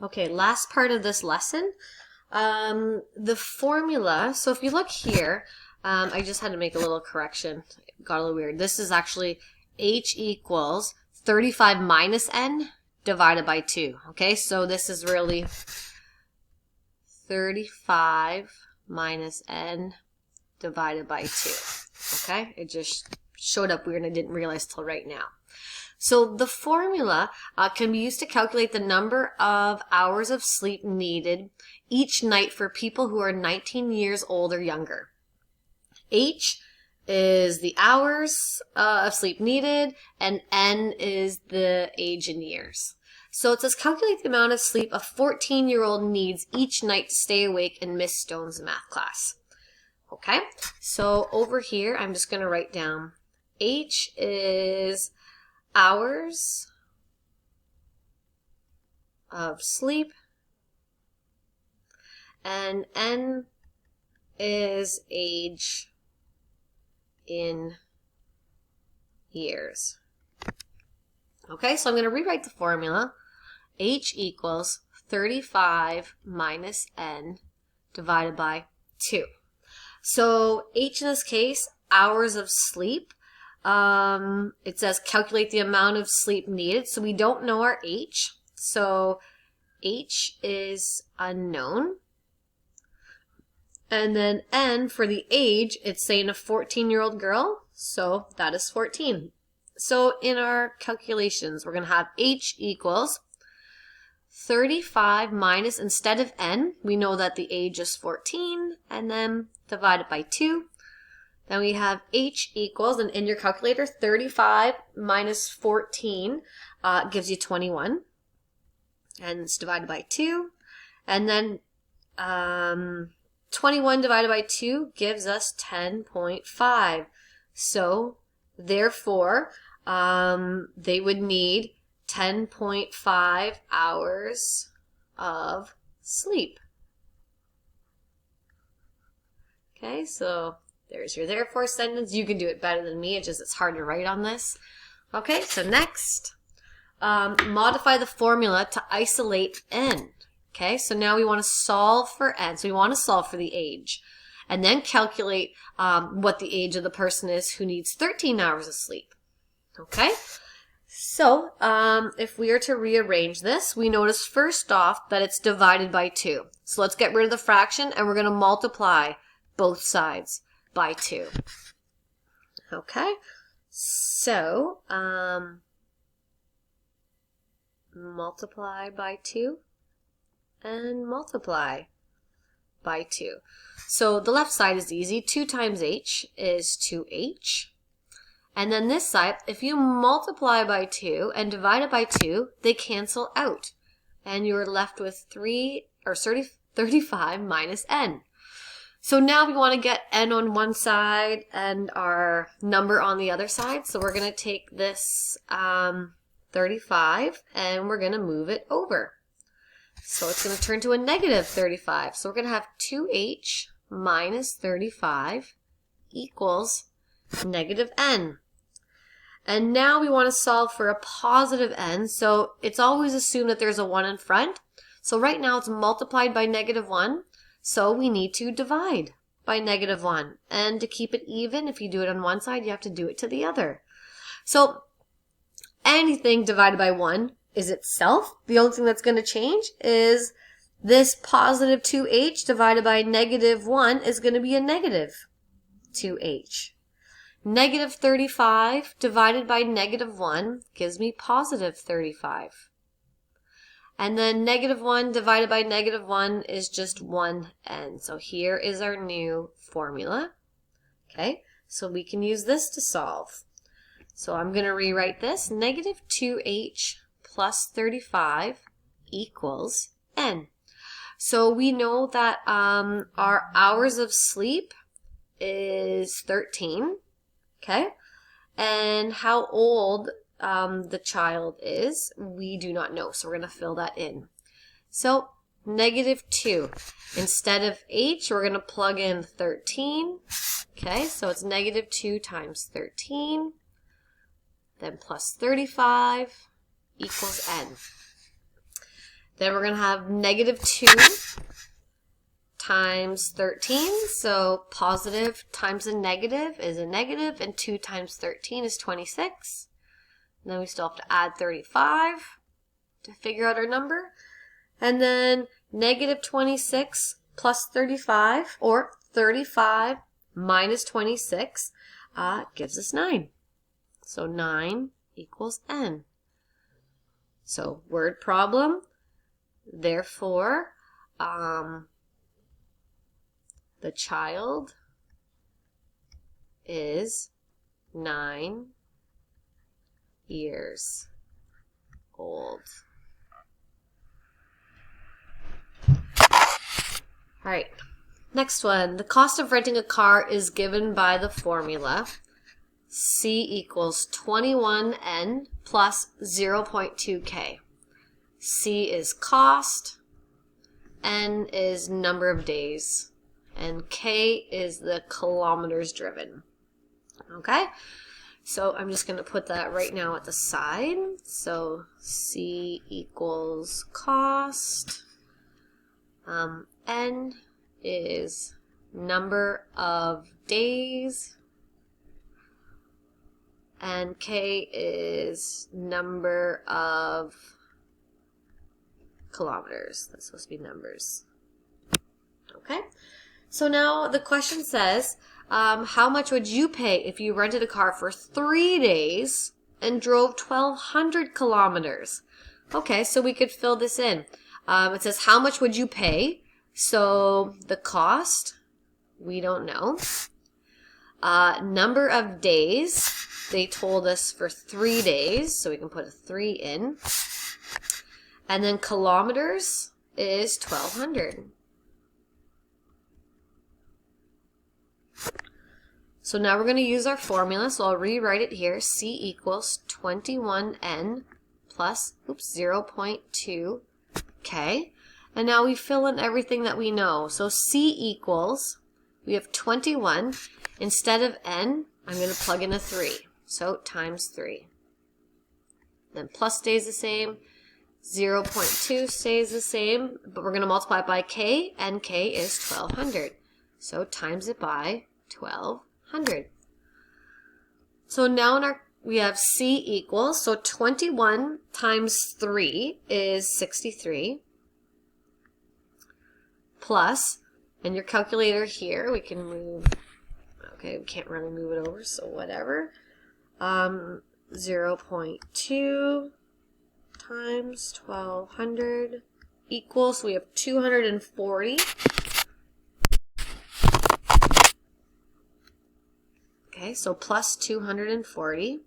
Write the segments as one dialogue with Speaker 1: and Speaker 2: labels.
Speaker 1: Okay, last part of this lesson. The formula, so if you look here, I just had to make a little correction. It got a little weird. This is actually H equals 35 minus N divided by 2. Okay, so this is really 35 minus N divided by 2. Okay, it just showed up weird and I didn't realize till right now. So the formula can be used to calculate the number of hours of sleep needed each night for people who are 19 years old or younger. H is the hours of sleep needed, and N is the age in years. So it says calculate the amount of sleep a 14-year-old needs each night to stay awake in Miss Stone's math class. Okay, so over here I'm just going to write down H is hours of sleep, and N is age in years. Okay, so I'm going to rewrite the formula. H equals 35 minus N divided by 2. So H in this case, hours of sleep. It says calculate the amount of sleep needed. So we don't know our H. So H is unknown. And then N for the age, it's saying a 14-year-old girl. So that is 14. So in our calculations, we're going to have H equals 35 minus, instead of N, we know that the age is 14, and then divided by 2. Then we have H equals, and in your calculator, 35 minus 14 gives you 21. And it's divided by 2. And then 21 divided by 2 gives us 10.5. So, therefore, they would need 10.5 hours of sleep. Okay, so there's your therefore sentence. You can do it better than me. It's hard to write on this. Okay, so next, modify the formula to isolate N. Okay, so now we want to solve for N. So we want to solve for the age. And then calculate what the age of the person is who needs 13 hours of sleep. Okay, so if we are to rearrange this, we notice first off that it's divided by 2. So let's get rid of the fraction and we're going to multiply both sides by 2. Okay, so multiply by 2 and multiply by 2. So the left side is easy. 2 times H is 2H. And then this side, if you multiply by 2 and divide it by 2, they cancel out. And you're left with 35 minus N. So now we want to get N on one side and our number on the other side. So we're going to take this 35 and we're going to move it over. So it's going to turn to a negative 35. So we're going to have 2H minus 35 equals negative N. And now we want to solve for a positive N. So it's always assumed that there's a 1 in front. So right now it's multiplied by negative 1. So we need to divide by negative 1. And to keep it even, if you do it on one side, you have to do it to the other. So anything divided by 1 is itself. The only thing that's going to change is this positive 2H divided by negative 1 is going to be a negative 2H. Negative 35 divided by negative 1 gives me positive 35. And then negative 1 divided by negative 1 is just 1n. So here is our new formula. Okay, so we can use this to solve. So I'm going to rewrite this. Negative 2h plus 35 equals n. So we know that our hours of sleep is 13. Okay, and how old the child is, we do not know, so we're going to fill that in. So negative 2. Instead of h, we're going to plug in 13. Okay, so it's negative 2 times 13, then plus 35 equals n. Then we're going to have negative 2 times 13. So positive times a negative is a negative, and 2 times 13 is 26. And then we still have to add 35 to figure out our number. And then negative 26 plus 35, or 35 minus 26, gives us 9. So 9 equals n. So word problem. Therefore, the child is 9 years old. All right, next one. The cost of renting a car is given by the formula C equals 21N plus 0.2K. C is cost, N is number of days, and K is the kilometers driven. Okay, so I'm just going to put that right now at the side. So C equals cost, N is number of days, and K is number of kilometers. That's supposed to be numbers. Okay, so now the question says, how much would you pay if you rented a car for 3 days and drove 1,200 kilometers? Okay, so we could fill this in. It says, how much would you pay? So the cost, we don't know. Number of days, they told us for 3 days, so we can put a 3 in. And then kilometers is 1,200. So now we're going to use our formula, so I'll rewrite it here. C equals 21N plus 0.2K. And now we fill in everything that we know. So C equals, we have 21. Instead of N, I'm going to plug in a 3. So times 3. Then plus stays the same. 0.2 stays the same, but we're going to multiply it by K, and K is 1,200. So times it by 1,200. So now we have C equals, so 21 times 3 is 63, plus, and your calculator here, we can move, okay, we can't really move it over, so whatever, 0.2 times 1,200 equals, we have 240. Okay, so plus 240.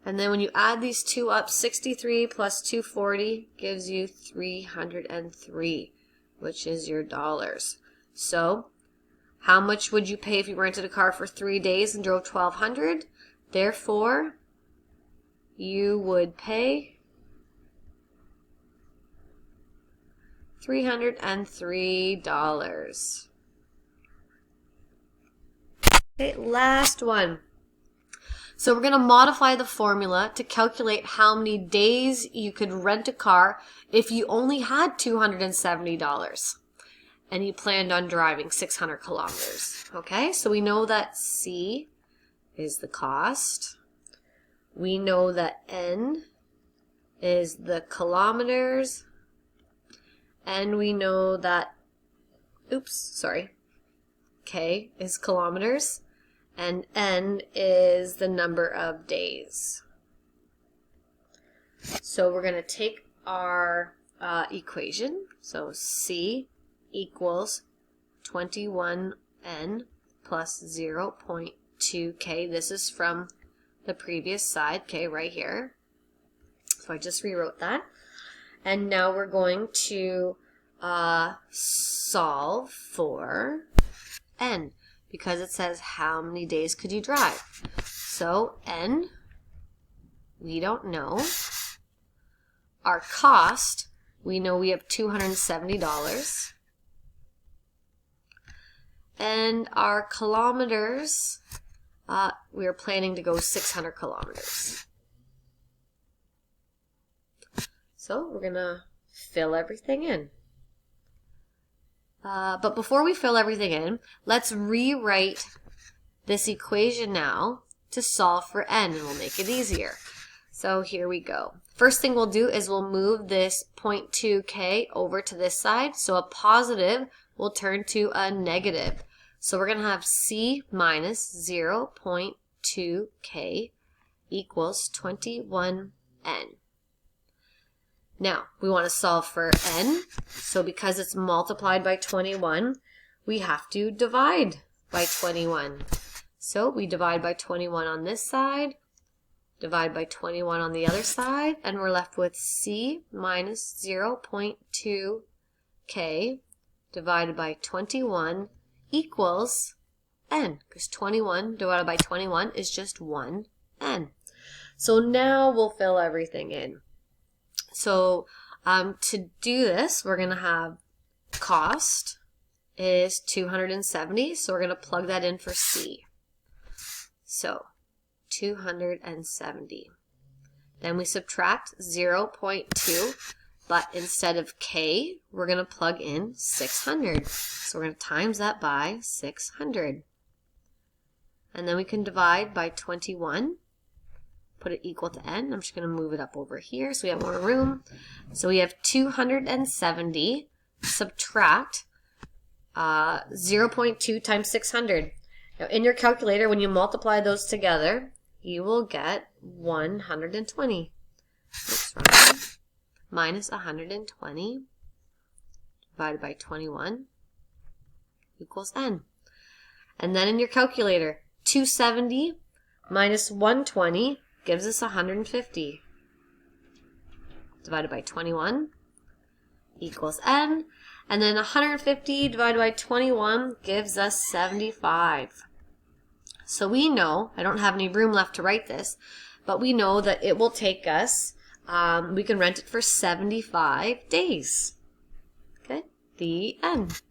Speaker 1: And then when you add these two up, 63 plus 240 gives you 303, which is your dollars. So how much would you pay if you rented a car for 3 days and drove 1,200? Therefore, you would pay $303. Okay, last one. So we're going to modify the formula to calculate how many days you could rent a car if you only had $270 and you planned on driving 600 kilometers. Okay, so we know that C is the cost. We know that N is the kilometers. And we know that, K is kilometers. And N is the number of days. So we're going to take our equation. So C equals 21N plus 0.2K. This is from the previous side, K right here. So I just rewrote that. And now we're going to solve for N, because it says how many days could you drive. So N, we don't know. Our cost, we know we have $270. And our kilometers, we are planning to go 600 kilometers. So we're going to fill everything in. But before we fill everything in, let's rewrite this equation now to solve for n, and we'll make it easier. So here we go. First thing we'll do is we'll move this 0.2k over to this side. So a positive will turn to a negative. So we're going to have c minus 0.2k equals 21n. Now, we want to solve for n. So because it's multiplied by 21, we have to divide by 21. So we divide by 21 on this side, divide by 21 on the other side, and we're left with c minus 0.2k divided by 21 equals n, because 21 divided by 21 is just 1n. So now we'll fill everything in. So to do this, we're going to have cost is 270, so we're going to plug that in for c. So 270. Then we subtract 0.2, but instead of k, we're going to plug in 600. So we're going to times that by 600. And then we can divide by 21, put it equal to n. I'm just going to move it up over here so we have more room. So we have 270 subtract 0.2 times 600. Now in your calculator, when you multiply those together, you will get 120. Oops, wrong. Minus 120 divided by 21 equals n. And then in your calculator, 270 minus 120 gives us 150. Divided by 21 equals n. And then 150 divided by 21 gives us 75. So we know, I don't have any room left to write this, but we know that it will take us, we can rent it for 75 days. Okay, the end.